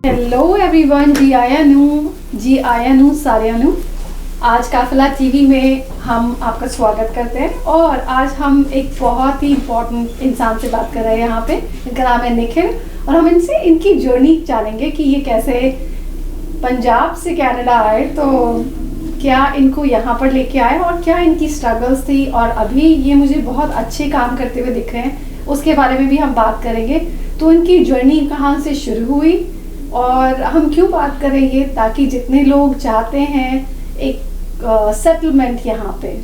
Hello everyone, जी आया नू सारिया नू। आज काफिला टीवी में हम आपका स्वागत करते हैं और आज हम एक बहुत ही इम्पोर्टेंट इंसान से बात कर रहे हैं यहाँ पे। इनका नाम है निखिल और हम इनसे इनकी जर्नी जानेंगे कि ये कैसे पंजाब से कनाडा आए, तो क्या इनको यहाँ पर लेके आए और क्या इनकी स्ट्रगल्स थी और अभी ये मुझे बहुत अच्छे काम करते हुए दिख रहे हैं, उसके बारे में भी हम बात करेंगे। तो इनकी जर्नी कहाँ से शुरू हुई और हम क्यों बात करेंगे, ताकि जितने लोग चाहते हैं एक सेटलमेंट यहाँ पे,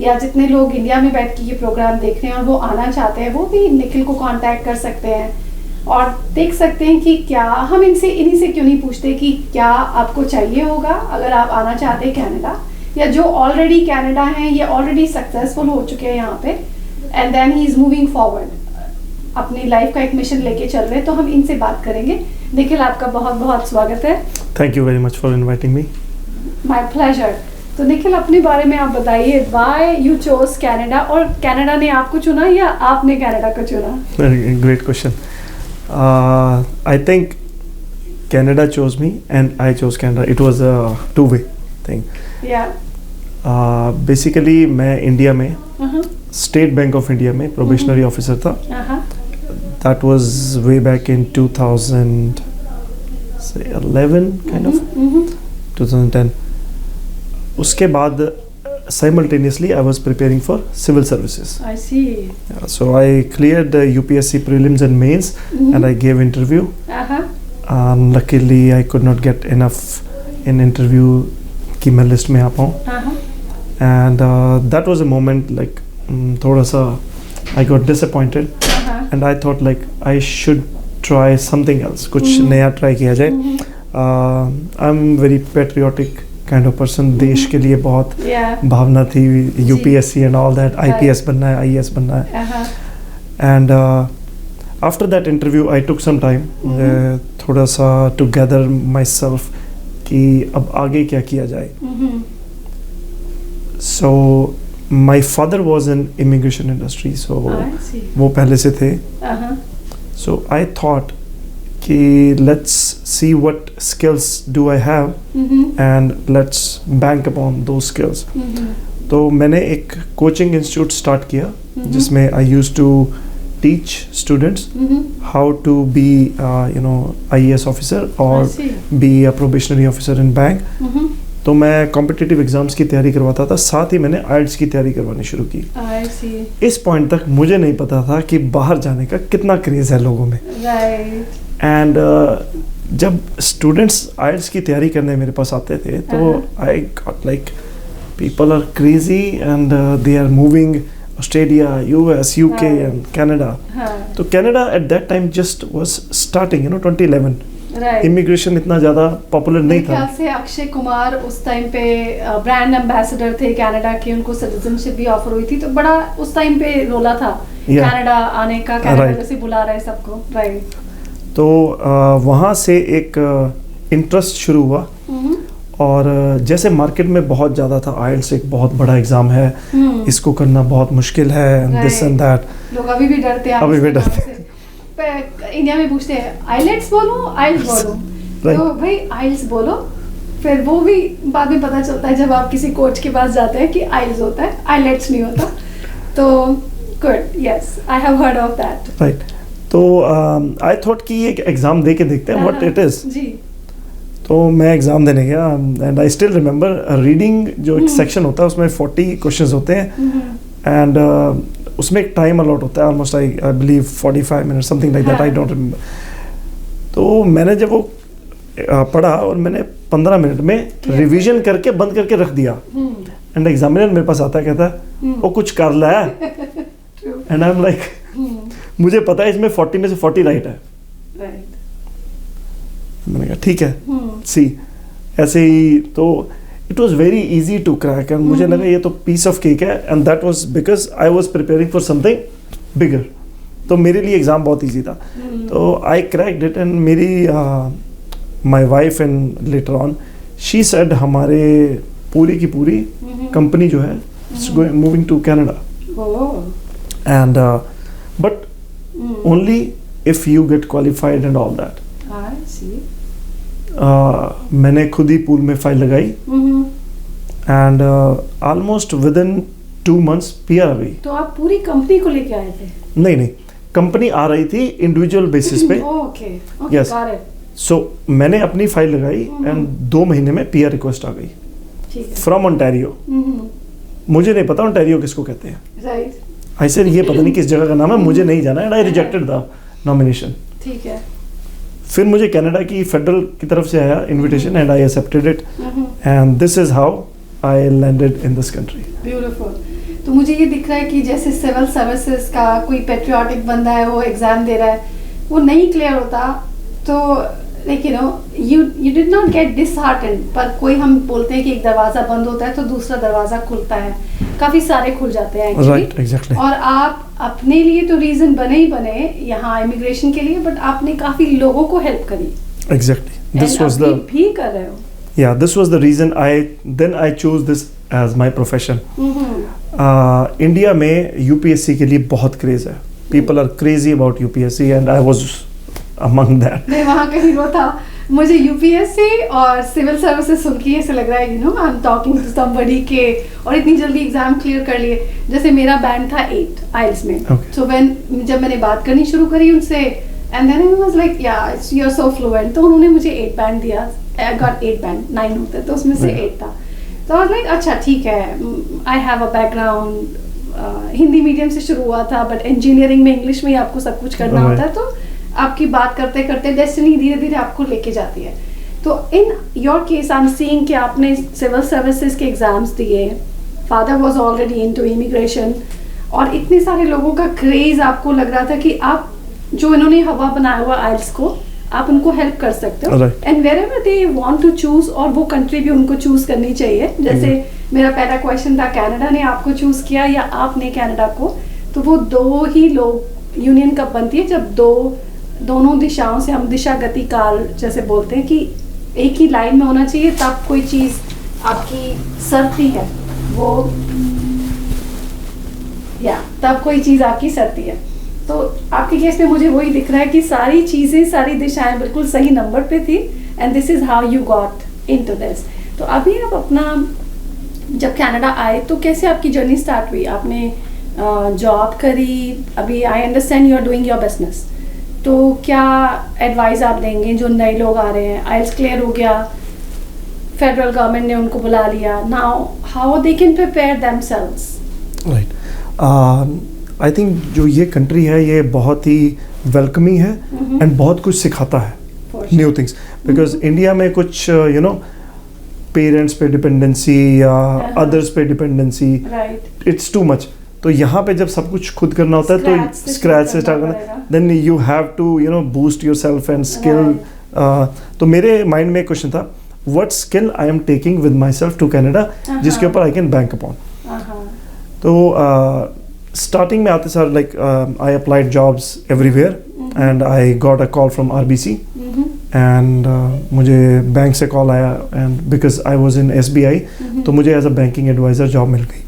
या जितने लोग इंडिया में बैठ के ये प्रोग्राम देख रहे हैं और वो आना चाहते हैं, वो भी निखिल को कांटेक्ट कर सकते हैं और देख सकते हैं कि क्या हम इन्हीं से क्यों नहीं पूछते कि क्या आपको चाहिए होगा अगर आप आना चाहते हैं कनाडा, या जो ऑलरेडी कनाडा हैं ये ऑलरेडी सक्सेसफुल हो चुके हैं यहाँ पे and then he is moving forward, अपनी लाइफ का एक मिशन लेके चल रहे हैं। तो हम इनसे बात करेंगे। निखिल, आपका बहुत बहुत स्वागत है। Thank you very much for inviting me. My pleasure. तो निखिल, अपने बारे में आप बताइए, व्हाई यू चोज कनाडा, और कनाडा ने आपको चुना या आपने कनाडा को चुना? Great question. I think Canada chose me and I chose Canada. It was a two-way thing. Yeah. Basically मैं इंडिया में स्टेट बैंक ऑफ इंडिया में प्रोबेशनरी ऑफिसर था। That was way back in 2011 kind of 2010. उसके बाद simultaneously I was preparing for civil services. I see. So I cleared the UPSC prelims and mains and I gave interview. Luckily I could not get enough in interview कि मैं list में आ पाऊँ, and that was a moment like थोड़ा सा I got disappointed and I thought like I should try something else, कुछ नया try किया जाए। I'm very patriotic kind of person. देश के लिए बहुत भावना थी, UPSC and all that, IPS बनना है, IAS बनना है। and after that interview I took some time थोड़ा सा to gather myself कि अब आगे क्या किया जाए। So my father was in immigration industry, so वो पहले से थे। So I thought कि let's see what skills do I have and let's bank upon those skills. तो मैंने एक कोचिंग इंस्टीट्यूट स्टार्ट किया जिसमें I used to teach students how to be IAS officer or be a probationary officer in bank. तो मैं competitive exams की तैयारी करवाता था, साथ ही मैंने IELTS की तैयारी करवानी शुरू की। इस पॉइंट तक मुझे नहीं पता था कि बाहर जाने का कितना क्रेज है लोगों में। एंड जब स्टूडेंट्स IELTS की तैयारी करने मेरे पास आते थे तो I got like people are crazy and they are moving Australia, US, UK and Canada. तो Canada at that time just was starting, 2011. Immigration इतना ज़्यादा पॉपुलर नहीं था। ख्याल से अक्षय कुमार उस टाइम पे ब्रांड एम्बेसडर थे कनाडा के, उनको सिटीजनशिप भी ऑफर हुई थी, तो बड़ा उस टाइम पे रोला था कनाडा आने का, कनाडा से बुला रहे सबको। राइट। तो वहाँ से एक इंटरेस्ट शुरू हुआ और जैसे मार्केट में बहुत ज़्यादा था IELTS एक बहुत बड़ा एग्ज़ाम है, इसको करना बहुत मुश्किल है, दिस एंड दैट। लोग अभी भी डरते हैं। इंडिया में पूछते हैं IELTS बोलो, IELTS बोलो, तो भाई IELTS बोलो, फिर वो भी बाद में पता चलता है जब आप किसी कोच के पास जाते हैं कि IELTS होता है, IELTS नहीं होता। तो good, yes, I have heard of that. Right. तो आई थॉट कि एक एग्ज़ाम दे के देखते हैं व्हाट इट इज़। तो मैं एग्ज़ाम देने गया and I still remember reading जो एक सेक्शन होता है उसमें 40 क्वेश्चंस होते हैं एंड उसमें एक टाइम अलॉट होता है, almost I believe 45 minute something like that, I don't remember. तो मैंने जब वो पढ़ा और मैंने 15 मिनट में रिवीजन करके बंद करके रख दिया एंड एग्जामिनर मेरे पास आता है, कहता है वो कुछ कर लाया एंड आई एम लाइक मुझे पता है इसमें 40 में से 40 राइट है। मैंने कहा ठीक है, सी ऐसे ही। तो it was very easy to crack and मुझे लगा ये तो पीस ऑफ केक है and that was because I was preparing for something bigger. तो मेरे लिए एग्ज़ाम बहुत इजी था, तो आई क्रैक्ड इट एंड मेरी my wife and later on she said हमारे पूरी की पूरी कंपनी जो है moving to Canada and but only if you get qualified and all that. I see. मैंने खुद ही पूल में फाइल लगाई and almost with in 2 months PR आ गई। तो आप पूरी कंपनी को लेके आए थे? नहीं, कंपनी आ रही थी इंडिविजुअल बेसिस पे। ओके, यस, सो मैंने अपनी फाइल लगाई एंड 2 महीने में PR रिक्वेस्ट आ गई फ्रॉम ओंटारियो। मुझे नहीं पता ओंटारियो किसको कहते हैं, राइट? आई सेड ये पता नहीं किस जगह का नाम है, मुझे नहीं जाना and I rejected the nomination. ठीक है। फिर मुझे कनाडा की फेडरल की तरफ से आया invitation and I accepted it and this is how I landed in this country. Beautiful. तो मुझे ये दिख रहा है कि जैसे सिविल सर्विसेज का कोई पेट्रियाटिक बंदा है, वो एग्जाम दे रहा है, वो नहीं क्लियर होता तो like you did not gate disheartened, पर कोई हम बोलते हैं कि एक दरवाजा बंद होता है तो दूसरा दरवाजा खुलता है, काफी सारे खुल जाते हैं एक्चुअली। Right, exactly. और आप अपने लिए तो रीजन बने ही बने यहाँ इमिग्रेशन के लिए, बट आपने काफी लोगों को हेल्प करी। एग्जैक्टली, दिस वाज द भी कर रहे हो। Yeah, this was the reason I chose this as my profession. India में यूपीएससी के लिए बहुत क्रेज है, people are crazy about UPSC and I was among that. मैं वहाँ का हीरो था। मुझे यूपीएससी और सिविल सर्विसेज सुन के ऐसे लग रहा है I am talking to somebody के, और इतनी जल्दी एग्जाम क्लियर कर लिए। जैसे मेरा बैंड था 8 आइल्स में, so जब मैंने बात करनी शुरू करी उनसे and then I was like you are so fluent, तो उन्होंने मुझे 8 बैंड दिया। I got 8 बैंड, 9 होते तो उसमें से 8 था। तो आई लाइक अच्छा ठीक है, I have a background, Hindi medium से शुरू हुआ था बट इंजीनियरिंग में इंग्लिश में ही आपको सब कुछ करना होता है, तो आपकी बात करते करते डेस्टिनी धीरे धीरे आपको लेके जाती है। तो in your case I am seeing कि आपने सिविल सर्विसेज के एग्जाम्स दिए, father was already into immigration, और इतने सारे लोगों का क्रेज आपको लग रहा था कि आप जो इन्होंने हवा बनाया हुआ आइल्स को, आप उनको हेल्प कर सकते हो and wherever they want to choose, और वो कंट्री भी उनको चूज करनी चाहिए। जैसे मेरा पहला क्वेश्चन था, कनाडा ने आपको चूज किया या आपने कनाडा को? तो वो 2 ही लोग यूनियन कब बनती है जब दोनों दिशाओं से, हम दिशा गति काल जैसे बोलते हैं कि एक ही लाइन में होना चाहिए, तब कोई चीज आपकी सरती है, वो तब कोई चीज आपकी सरती है। तो आपके केस में मुझे वही दिख रहा है कि सारी चीजें, सारी दिशाएं बिल्कुल सही नंबर पे थी and this is how you got into this. तो अभी आप अपना जब कनाडा आए तो कैसे आपकी जर्नी स्टार्ट हुई? आपने जॉब करी, अभी I understand you are doing your business, तो क्या एडवाइस आप देंगे जो नए लोग आ रहे हैं? आइल्स क्लियर हो गया, फेडरल गवर्नमेंट ने उनको बुला लिया, now how they can prepare themselves? Right, I think जो ये कंट्री है ये बहुत ही वेलकमिंग है एंड बहुत कुछ सिखाता है, न्यू थिंग्स, बिकॉज इंडिया में कुछ पेरेंट्स पे डिपेंडेंसी या अदर्स पे डिपेंडेंसी, इट्स टू मच। तो यहाँ पे जब सब कुछ खुद करना होता है तो स्क्रैच से स्टार्ट करना, then you have to boost your self and skill. तो मेरे माइंड में एक क्वेश्चन था, what skill I am taking with my self to Canada जिसके ऊपर आई कैन बैंक अपॉन। तो स्टार्टिंग में आते sir like I applied jobs everywhere and I got a call from RBC and मुझे bank से call आया and because I was in SBI तो मुझे as a banking adviser job मिल गई।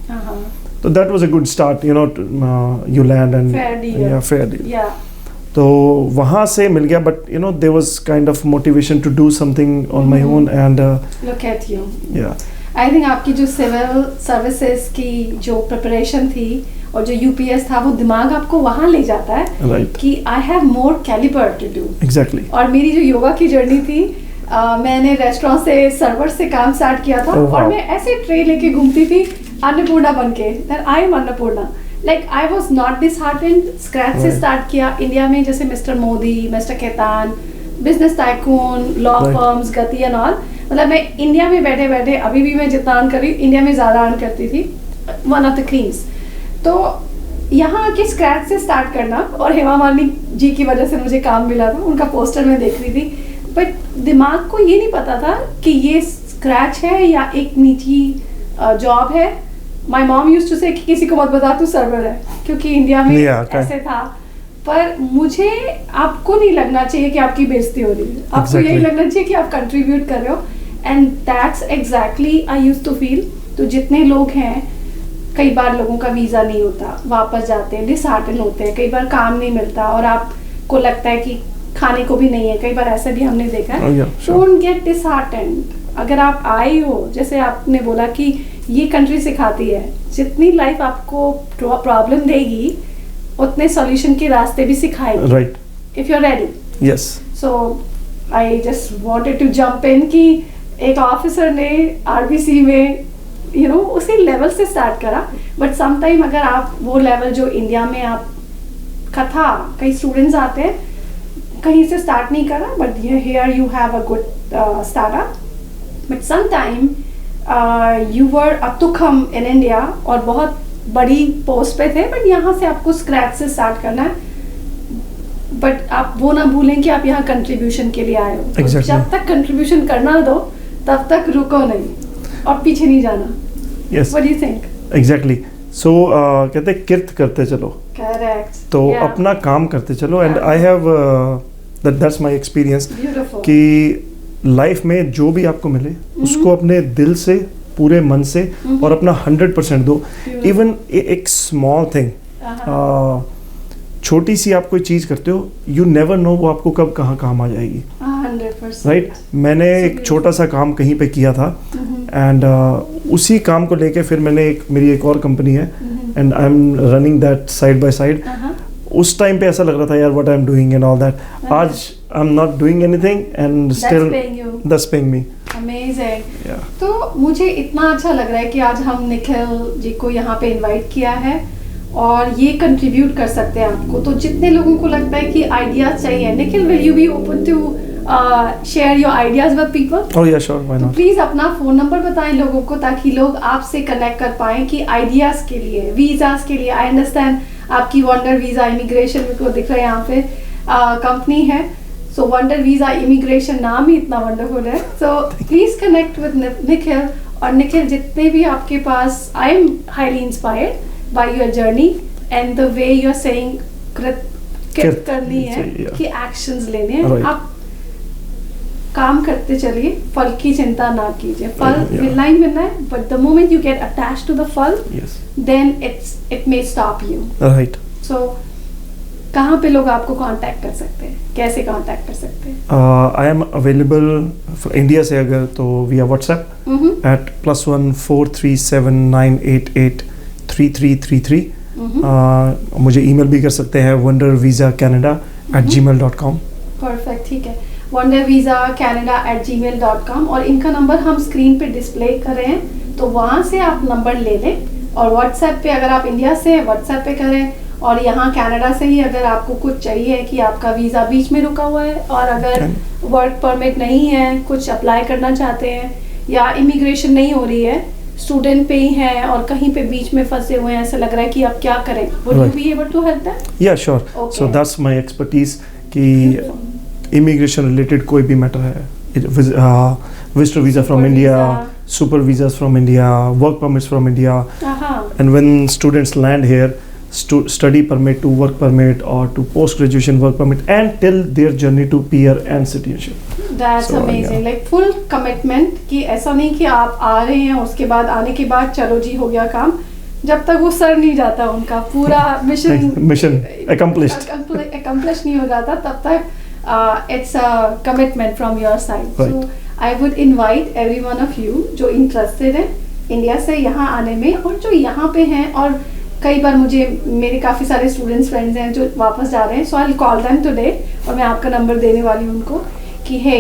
तो that was a good start, you land and fair deal. तो वहाँ से मिल गया, but there was kind of motivation to do something on my own and look at you. I think आपकी जो सिविल सर्विसेज की जो प्रिपरेशन थी और जो UPS था, वो दिमाग आपको वहाँ ले जाता है कि I have more calibre to do. Exactly. और मेरी जो योगा की जर्नी थी, मैंने रेस्टोरेंट से सर्वर से काम स्टार्ट किया था और मैं ऐसे ट्रे लेके घूमती थी अन्नपूर्णा बन के, I am Annapurna. Like I was not disheartened, scratch से स्टार्ट किया। इंडिया में जैसे mister Modi, mister Khetan, business tycoon, law firms, Gati and all, मतलब मैं इंडिया में बैठे बैठे, अभी भी मैं जितना अर्न कर रही हूँ इंडिया में ज़्यादा अर्न करती थी, वन ऑफ द क्वींस। तो यहाँ आके स्क्रैच से स्टार्ट करना, और हेमा मालिनी जी की वजह से मुझे काम मिला था, उनका पोस्टर मैं देख रही थी, बट दिमाग को ये नहीं पता था कि ये स्क्रैच है या एक निजी जॉब है। माय मॉम यूज्ड टू से कि किसी को मत बता तू सर्वर है, क्योंकि इंडिया में ऐसे था। पर मुझे आपको नहीं लगना चाहिए कि आपकी बेइज्जती हो रही है, आपको यही लगना चाहिए कि आप कंट्रीब्यूट कर रहे हो, and that's exactly I used to feel. तो जितने लोग हैं, कई बार लोगों का वीज़ा नहीं होता, वापस जाते हैं, डिसहार्टन होते हैं, कई बार काम नहीं मिलता और आपको लगता है कि खाने को भी नहीं है, कई बार ऐसा भी हमने देखा है। sure. Don't get disheartened। अगर आप आए हो, जैसे आपने बोला कि ये कंट्री सिखाती है, जितनी लाइफ आपको प्रॉब्लम देगी उतने सॉल्यूशन के रास्ते भी सिखाएगी, right, if you are ready. Yes. So I just wanted to jump in कि एक ऑफिसर ने आरबीसी में उसी लेवल से स्टार्ट करा, बट समटाइम अगर आप वो लेवल जो इंडिया में आप का था, कई स्टूडेंट्स आते हैं कहीं से स्टार्ट नहीं करा, but here you have a good startup, but sometime you were up to come in India और बहुत बड़ी पोस्ट पे थे, बट यहाँ से आपको स्क्रैच से स्टार्ट करना है। बट आप वो ना भूलें कि आप यहाँ कंट्रीब्यूशन के लिए आए हो। exactly. जब तक कंट्रीब्यूशन करना दो तब तक रुको नहीं और पीछे नहीं जाना। yes. What do you think? Exactly. So कहते हैं किर्त करते चलो। Correct. तो yeah. अपना काम करते चलो। And I have that's my experience Beautiful. कि लाइफ में जो भी आपको मिले उसको अपने दिल से, पूरे मन से और अपना 100% दो। इवन एक स्मॉल थिंग, छोटी सी आप कोई चीज़ करते हो, यू नेवर नो वो आपको कब कहाँ काम आ जाएगी। 100%. राइट। मैंने एक छोटा सा काम कहीं पे किया था एंड उसी काम को लेके फिर मैंने मेरी एक और कंपनी है and I am running that side by side. उस टाइम पे ऐसा लग रहा था यार what I am doing and all that. आज I am not doing anything and still that's paying me. Amazing. तो मुझे इतना अच्छा लग रहा है कि आज हम निखिल जी को यहाँ पे इनवाइट किया है और ये कंट्रीब्यूट कर सकते हैं आपको। तो जितने लोगों को लगता है कि आइडियाज चाहिए, Nikhil will you be open to share your ideas with people? Oh yeah sure, why not. Please अपना फोन नंबर बताएं लोगों को ताकि लोग आपसे कनेक्ट कर पाएं कि आइडियाज के लिए, वीजास के लिए। आई अंडरस्टैंड आपकी वंडर वीजा इमिग्रेशन को दिख रहा है यहाँ पे कंपनी है, सो वंडर वीजा इमिग्रेशन नाम ही इतना वंडरफुल है। So please connect with Nikhil. और निखिल जितने भी आपके पास, I am highly inspired by your journey and the way you're saying किर्त करनी है कि actions लेने हैं। right. आप काम करते चलिए, फल की चिंता ना कीजिए। फल मिलना ही मिलना है, but the moment you get attached to the फल, yes. then it may stop you. Right. So कहाँ पे लोग आपको कांटेक्ट कर सकते हैं, कैसे कांटेक्ट कर सकते हैं? आई एम अवेलेबल इंडिया से अगर तो via WhatsApp at +1 437 988 3333। मुझे ईमेल भी कर सकते हैं wondervisacanada@gmail.com। परफेक्ट, ठीक है, wondervisacanada@gmail.com। और इनका नंबर हम स्क्रीन पे डिस्प्ले कर रहे हैं, तो वहाँ से आप नंबर ले लें। और व्हाट्सएप पे अगर आप इंडिया से व्हाट्सएप पे करें, और यहाँ कनाडा से ही अगर आपको कुछ चाहिए कि आपका वीज़ा बीच में रुका हुआ है और अगर वर्क परमिट नहीं है, कुछ अप्लाई करना चाहते हैं या इमिग्रेशन नहीं हो रही है, स्टूडेंट पे ही है और कहीं पे बीच में फंसे हुए हैं, ऐसा लग रहा है कि अब क्या करें, would you be able to help them? Yeah, sure. Okay. So that's my expertise कि immigration related कोई भी मैटर है, visitor visa from India, super visas from India, work permits from India, and when students land here, study permit to work permit or to post graduation work permit and till their journey to PR and citizenship. That's amazing. Like full commitment कि ऐसा नहीं कि आप आ रहे हैं उसके बाद आने के बाद चलो जी हो गया काम, जब तक वो सर नहीं जाता उनका पूरा मिशन accomplish नहीं हो जाता तब तक it's a commitment from your side. Right. So I would invite every one of you जो interested है इंडिया से यहाँ आने में और जो यहाँ पे हैं, और कई बार मेरे काफ़ी सारे स्टूडेंट्स फ्रेंड्स हैं जो वापस जा रहे हैं, so I will call them today और मैं आपका नंबर देने वाली हूँ उनको कि हे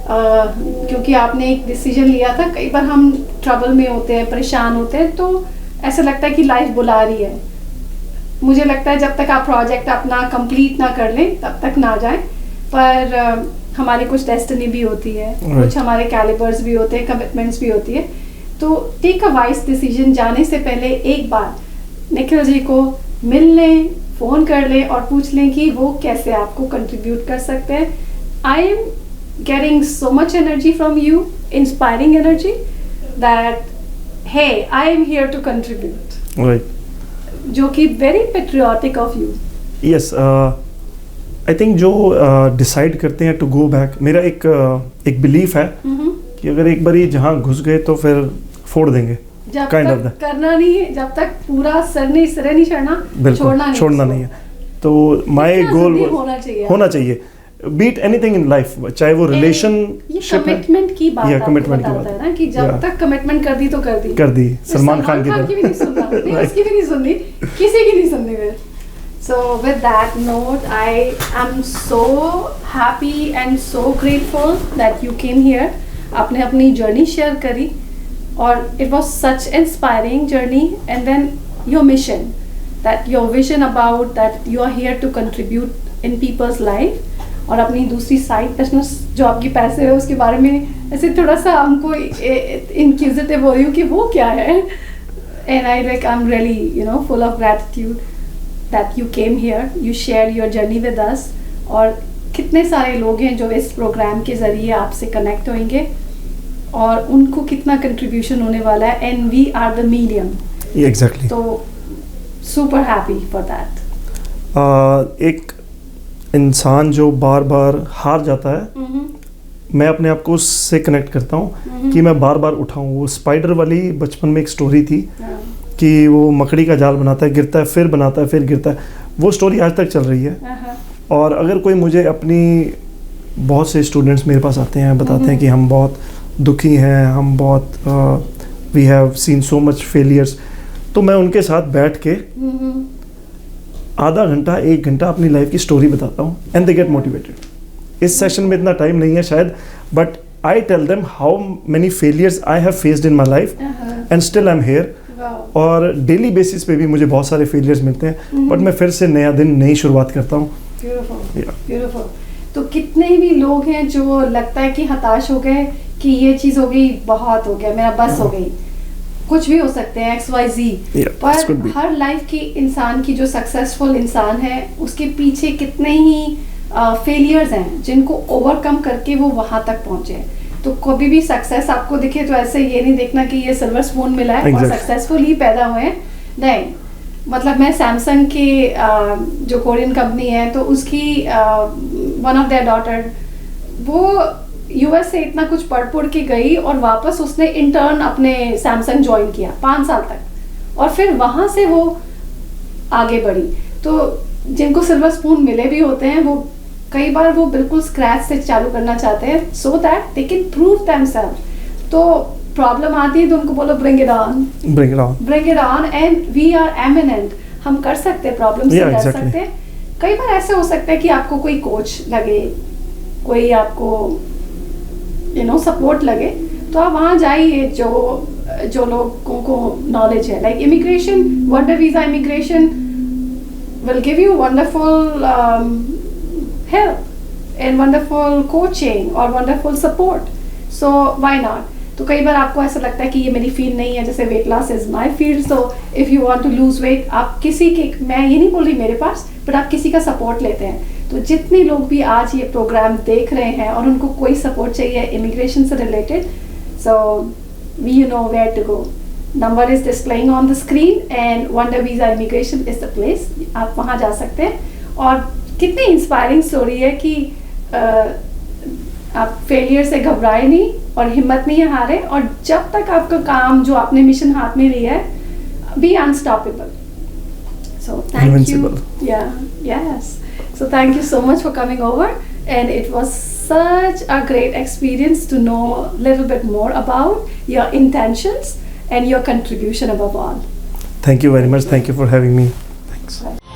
क्योंकि आपने एक डिसीजन लिया था। कई बार हम ट्रबल में होते हैं, परेशान होते हैं, तो ऐसा लगता है कि लाइफ बुला रही है। मुझे लगता है जब तक आप प्रोजेक्ट अपना कंप्लीट ना कर लें तब तक ना जाएं, पर हमारी कुछ डेस्टिनी भी होती है, कुछ हमारे कैलिबर्स भी होते हैं, कमिटमेंट्स भी होती है। तो टेक अ वाइज डिसीजन, जाने से पहले एक बार निखिल जी को मिल लें, फ़ोन कर लें और पूछ लें कि वो कैसे आपको कंट्रीब्यूट कर सकते हैं। I am getting so much energy from you, inspiring energy, that hey I am here to contribute, right, जो कि very patriotic of you. Yes, I think जो डिसाइड करते हैं टू गो बैक, मेरा एक बिलीफ है कि अगर एक बार ये जहाँ घुस गए तो फिर फोड़ देंगे, जब तक करना नहीं है, जब तक पूरा सिरे नहीं चढ़ना, छोड़ना नहीं है। तो माय गोल होना चाहिए बीट एनीथिंग इन लाइफ, चाहे वो रिलेशनशिप है, कमिटमेंट की बात आपको commitment की बताता बात है ना कि जब तक कमिटमेंट कर दी तो कर दी सलमान खान की की भी नहीं सुनना, नहीं उसकी भी नहीं सुननी, किसी की नहीं सुननी फिर। So with that note, I am so happy and so grateful that you came here. आपने अपनी जर्नी शेयर करी और it was such inspiring journey, and then your mission, that your vision about that you are here to contribute in people's life, और अपनी दूसरी side business जो आपके पैसे है उसके बारे में ऐसे थोड़ा सा हमको इंक्यूजिटिव हो रही हूँ कि वो क्या है। And I am really full of gratitude that you came here, you share your journey with us, और कितने सारे लोग हैं जो इस प्रोग्राम के ज़रिए आपसे कनेक्ट होंगे और उनको कितना कंट्रीब्यूशन होने वाला है, and we are the medium. Exactly. तो सुपर हैप्पी फॉर दैट। एक इंसान जो बार बार हार जाता है, मैं अपने आप को उससे कनेक्ट करता हूँ कि मैं बार बार उठाऊँ। वो स्पाइडर वाली बचपन में एक स्टोरी थी कि वो मकड़ी का जाल बनाता है, गिरता है, फिर बनाता है, फिर गिरता है। वो स्टोरी आज तक चल रही है। और अगर कोई मुझे अपनी, बहुत से स्टूडेंट्स मेरे पास आते हैं, बताते हैं कि हम बहुत दुखी हैं, हम बहुत we have seen so much failures, तो मैं उनके साथ बैठ के आधा घंटा 1 घंटा अपनी लाइफ की स्टोरी बताता हूँ, एंड दे गेट मोटिवेटेड। इस सेशन में इतना टाइम नहीं है शायद, but I tell them how many failures I have faced in my life and still I am here. और डेली बेसिस पे भी मुझे बहुत सारे फेलियर्स मिलते हैं, बट मैं फिर से नया दिन, नई शुरुआत करता हूँ। ब्यूटीफुल। तो कितने भी लोग हैं जो लगता है कि हताश हो गए कि ये चीज़ हो गई, बहुत हो गया, मेरा बस हो गई, कुछ भी हो सकते हैं XYZ, पर हर लाइफ की इंसान की जो सक्सेसफुल इंसान है उसके पीछे कितने ही फेलियर्स हैं जिनको ओवरकम करके वो वहाँ तक पहुँचे। तो कभी भी सक्सेस आपको दिखे तो ऐसे ये नहीं देखना कि ये सिल्वर स्पून मिला है और सक्सेसफुल ही पैदा हुए हैं, नहीं। मतलब मैं सैमसंग की जो कोरियन कंपनी है, तो उसकी वन ऑफ देयर डॉटर वो US से इतना कुछ पढ़ के गई और वापस उसने इंटर्न अपने सैमसंग ज्वाइन किया 5 साल तक, और फिर वहाँ से वो आगे बढ़ी। तो जिनको सिल्वर स्पून मिले भी होते हैं, वो कई बार वो बिल्कुल स्क्रैच से चालू करना चाहते हैं, so that they can prove themselves. तो प्रॉब्लम आती है तो उनको बोलो bring it on, bring it on, and we are eminent, हम कर सकते हैं, प्रॉब्लम से कर सकते हैं। कई बार ऐसे हो सकता है कि आपको कोई कोच लगे, कोई आपको सपोर्ट लगे, तो आप वहाँ जाइए जो लोगों को नॉलेज है, like immigration, Wonder Visa Immigration will give you wonderful help and wonderful coaching और wonderful support, so why not. तो कई बार आपको ऐसा लगता है कि ये मेरी फील्ड नहीं है, जैसे weight loss is my field, so if you want to lose weight, आप किसी के, मैं ये नहीं बोल रही मेरे पास, बट आप किसी का सपोर्ट लेते हैं। तो जितने लोग भी आज ये प्रोग्राम देख रहे हैं और उनको कोई सपोर्ट चाहिए इमिग्रेशन से related, so we you know where to go. Number is displaying on the screen and Wonder Visa Immigration is the place, आप वहाँ जा सकते हैं। और कितनी इंस्पायरिंग स्टोरी है कि आप फेलियर से घबराए नहीं और हिम्मत नहीं हारे, और जब तक आपका काम जो आपने मिशन हाथ में लिया है, be unstoppable. So thank you. Yeah, yes. So thank you so much for coming over, and it was such a great experience to know a little bit more about your intentions and your contribution above all. Thank you very much. Thank you for having me. Thanks. Bye.